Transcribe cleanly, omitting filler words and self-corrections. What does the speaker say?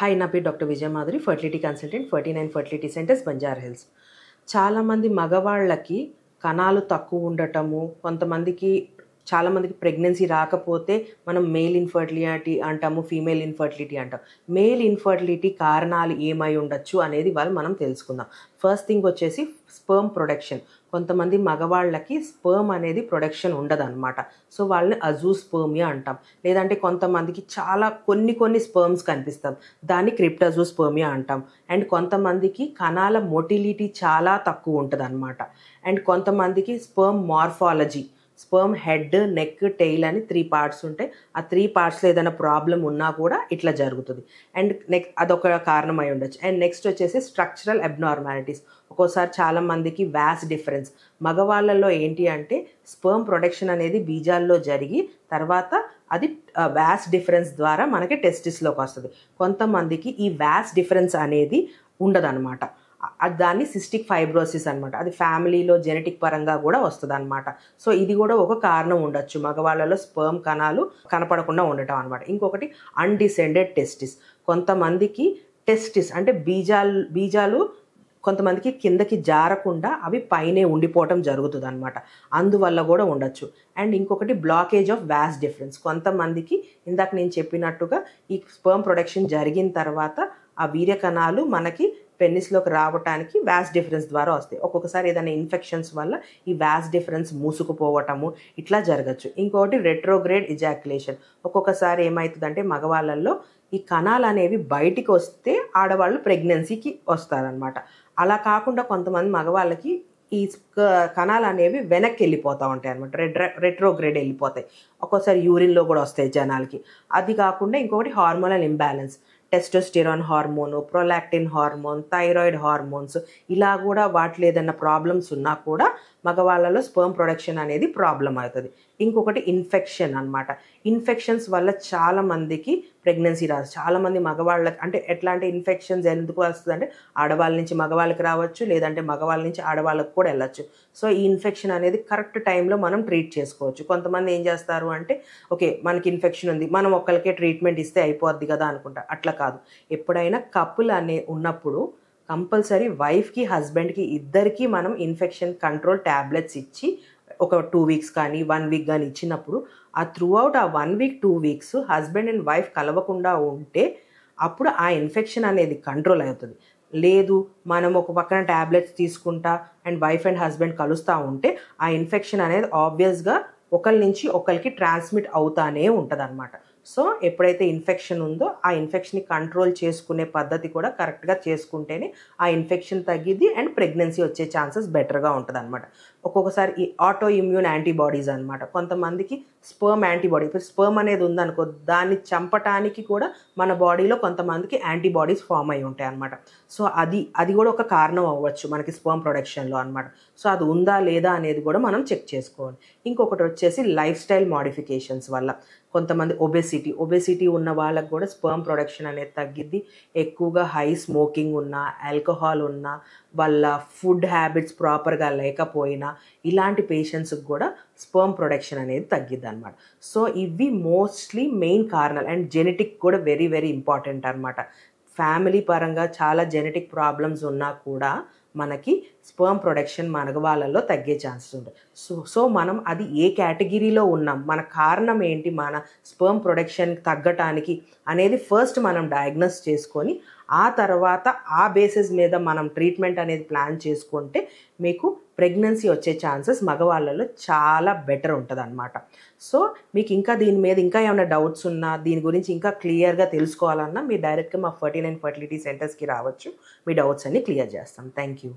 Hi, నా పేరు doctor Vijaya Madhuri, fertility consultant, 49 fertility centres, Banjara Hills. చాలామంది మగవాళ్ళకి కణాలు తక్కువ ఉండటము, చాలామందికి ప్రెగ్నెన్సీ రాకపోతే మనం మేల్ ఇన్ఫర్టిలిటీ అంటాము, ఫీమేల్ ఇన్ఫర్టిలిటీ అంటాం. మేల్ ఇన్ఫర్టిలిటీ కారణాలు ఏమై ఉండొచ్చు అనేది మనం తెలుసుకుందాం. ఫస్ట్ థింగ్ వచ్చేసి స్పర్మ్ ప్రొడక్షన్. కొంతమంది మగవాళ్ళకి స్పర్మ్ అనేది ప్రొడక్షన్ ఉండదన్నమాట. సో వాళ్ళని అజూస్పర్మియా అంటాం. లేదంటే కొంతమందికి కొన్ని స్పర్మ్స్ కనిపిస్తాం, దాన్ని క్రిప్టజోస్పర్మియా అంటాం. అండ్ కొంతమందికి కణాల మొటిలిటీ చాలా తక్కువ ఉంటుంది అన్నమాట. అండ్ కొంతమందికి sperm morphology, sperm head, neck, tail అని 3 పార్ట్స్ ఉంటాయి. ఆ 3 పార్ట్స్లో ఏదైనా ప్రాబ్లం ఉన్నా కూడా ఇట్లా జరుగుతుంది. అండ్ నెక్స్ట్ అదొక కారణం అయి ఉండొచ్చు. అండ్ నెక్స్ట్ వచ్చేసి స్ట్రక్చరల్ అబ్నార్మాలిటీస్. ఒక్కోసారి చాలామందికి వ్యాస్ డిఫరెన్స్. మగవాళ్ళల్లో ఏంటి అంటే స్పర్మ్ ప్రొడక్షన్ అనేది బీజాల్లో జరిగి తర్వాత అది వ్యాస్ డిఫరెన్స్ ద్వారా మనకి టెస్టిస్లోకి వస్తుంది. కొంతమందికి ఈ వ్యాస్ డిఫరెన్స్ అనేది ఉండదన్నమాట. దాన్ని సిస్టిక్ ఫైబ్రోసిస్ అనమాట. అది ఫ్యామిలీలో జెనెటిక్ పరంగా కూడా వస్తుంది అనమాట. సో ఇది కూడా ఒక కారణం ఉండొచ్చు మగవాళ్ళలో స్పర్మ్ కణాలు కనపడకుండా ఉండటం అనమాట. ఇంకొకటి అన్డిసెండెడ్ టెస్టిస్. కొంతమందికి టెస్టిస్ అంటే బీజాలు కొంతమందికి కిందకి జారకుండా అవి పైనే ఉండిపోవటం జరుగుతుంది అనమాట. అందువల్ల కూడా ఉండొచ్చు. అండ్ ఇంకొకటి బ్లాకేజ్ ఆఫ్ వ్యాస్ డిఫరెన్స్. కొంతమందికి ఇందాక నేను చెప్పినట్టుగా ఈ స్పర్మ్ ప్రొడక్షన్ జరిగిన తర్వాత ఆ వీర్య కణాలు మనకి పెన్నిస్లోకి రావటానికి వ్యాస్ డిఫరెన్స్ ద్వారా వస్తాయి. ఒక్కొక్కసారి ఏదైనా ఇన్ఫెక్షన్స్ వల్ల ఈ వ్యాస్ డిఫరెన్స్ మూసుకుపోవటము ఇట్లా జరగచ్చు. ఇంకొకటి రెట్రోగ్రేడ్ ఇజాక్యులేషన్. ఒక్కొక్కసారి ఏమవుతుందంటే మగవాళ్ళల్లో ఈ కణాలు అనేవి బయటికి వస్తే ఆడవాళ్ళు ప్రెగ్నెన్సీకి వస్తారనమాట. అలా కాకుండా కొంతమంది మగవాళ్ళకి ఈ కణాలు అనేవి వెనక్కి వెళ్ళిపోతూ ఉంటాయి అనమాట. రెట్రోగ్రేడ్ వెళ్ళిపోతాయి. ఒక్కోసారి యూరిన్లో కూడా వస్తాయి జనాలకి. అది కాకుండా ఇంకొకటి hormonal imbalance. Testosterone hormone, prolactin hormone, thyroid hormones, ఇలా కూడా వాటిలో ఏదైనా ప్రాబ్లమ్స్ ఉన్నా కూడా మగవాళ్ళలో స్పర్మ్ ప్రొడక్షన్ అనేది ప్రాబ్లం అవుతుంది. ఇంకొకటి ఇన్ఫెక్షన్ అనమాట. ఇన్ఫెక్షన్స్ వల్ల చాలామందికి ప్రెగ్నెన్సీ రాదు. చాలామంది మగవాళ్ళకి అంటే ఎట్లా అంటే ఇన్ఫెక్షన్స్ ఎందుకు వస్తుంది అంటే ఆడవాళ్ళ నుంచి మగవాళ్ళకి రావచ్చు, లేదంటే మగవాళ్ళ నుంచి ఆడవాళ్ళకి కూడా వెళ్ళచ్చు. సో ఈ ఇన్ఫెక్షన్ అనేది కరెక్ట్ టైంలో మనం ట్రీట్ చేసుకోవచ్చు. కొంతమంది ఏం చేస్తారు అంటే ఓకే మనకి ఇన్ఫెక్షన్ ఉంది, మనం ఒక్కరికే ట్రీట్మెంట్ ఇస్తే అయిపోద్ది కదా అనుకుంటా. అట్లా కాదు. ఎప్పుడైనా కపుల్ ఉన్నప్పుడు కంపల్సరీ వైఫ్కి హస్బెండ్కి ఇద్దరికీ మనం ఇన్ఫెక్షన్ కంట్రోల్ ట్యాబ్లెట్స్ ఇచ్చి ఒక 2 వీక్స్ కానీ 1 వీక్ కానీ ఇచ్చినప్పుడు ఆ త్రూఅవుట్ ఆ 1 week 2 weeks husband and wife కలవకుండా ఉంటే అప్పుడు ఆ ఇన్ఫెక్షన్ అనేది కంట్రోల్ అవుతుంది. లేదు మనం ఒక పక్కన ట్యాబ్లెట్స్ తీసుకుంటా అండ్ వైఫ్ అండ్ హస్బెండ్ కలుస్తూ ఉంటే ఆ ఇన్ఫెక్షన్ అనేది ఆబ్వియస్గా ఒకరి నుంచి ఒకరికి ట్రాన్స్మిట్ అవుతానే ఉంటుంది అనమాట. సో ఎప్పుడైతే ఇన్ఫెక్షన్ ఉందో ఆ ఇన్ఫెక్షన్ని కంట్రోల్ చేసుకునే పద్ధతి కూడా కరెక్ట్గా చేసుకుంటేనే ఆ ఇన్ఫెక్షన్ తగ్గిద్ది అండ్ ప్రెగ్నెన్సీ వచ్చే ఛాన్సెస్ బెటర్గా ఉంటుంది అనమాట. ఒక్కొక్కసారి ఈ ఆటో ఇమ్యూన్ యాంటీబాడీస్ అనమాట. కొంతమందికి స్పర్మ్ యాంటీబాడీ, ఇప్పుడు స్పర్మ్ అనేది ఉందనుకో దాన్ని చంపటానికి కూడా మన బాడీలో కొంతమందికి యాంటీబాడీస్ ఫామ్ అయి ఉంటాయి అనమాట. సో అది కూడా ఒక కారణం అవ్వచ్చు మనకి స్పర్మ్ ప్రొడక్షన్లో అనమాట. సో అది ఉందా లేదా అనేది కూడా మనం చెక్ చేసుకోవాలి. ఇంకొకటి వచ్చేసి లైఫ్ స్టైల్ మోడిఫికేషన్స్ వల్ల కొంతమంది ఒబెసిటీ ఉన్న వాళ్ళకు కూడా స్పర్మ్ ప్రొడక్షన్ అనేది తగ్గిద్ది. ఎక్కువగా హై స్మోకింగ్ ఉన్నా, ఆల్కహాల్ ఉన్నా, వాళ్ళ ఫుడ్ హ్యాబిట్స్ ప్రాపర్గా లేకపోయినా ఇలాంటి పేషెంట్స్కి కూడా స్పర్మ్ ప్రొడక్షన్ అనేది తగ్గిద్ది అనమాట. సో ఇవి మోస్ట్లీ మెయిన్ కారణాలు. అండ్ జెనెటిక్ కూడా వెరీ వెరీ ఇంపార్టెంట్ అనమాట. ఫ్యామిలీ పరంగా చాలా జెనెటిక్ ప్రాబ్లమ్స్ ఉన్నా కూడా మనకి స్పర్మ్ ప్రొడక్షన్ మగవాళ్ళలో తగ్గే ఛాన్సెస్ ఉంటాయి. సో మనం అది ఏ కేటగిరీలో ఉన్నాం, మన కారణం ఏంటి, మన స్పర్మ్ ప్రొడక్షన్ తగ్గటానికి అనేది ఫస్ట్ మనం డయాగ్నోస్ చేసుకొని ఆ తర్వాత ఆ బేసిస్ మీద మనం ట్రీట్మెంట్ అనేది ప్లాన్ చేసుకుంటే మీకు ప్రెగ్నెన్సీ వచ్చే ఛాన్సెస్ మగవాళ్ళలో చాలా బెటర్ ఉంటుంది అనమాట. సో మీకు ఇంకా దీని మీద ఇంకా ఏమైనా డౌట్స్ ఉన్నా, దీని గురించి ఇంకా క్లియర్గా తెలుసుకోవాలన్నా మీరు డైరెక్ట్గా మా 49 ఫర్టిలిటీ సెంటర్స్కి రావచ్చు. మీ డౌట్స్ అన్ని క్లియర్ చేస్తాం. Thank you.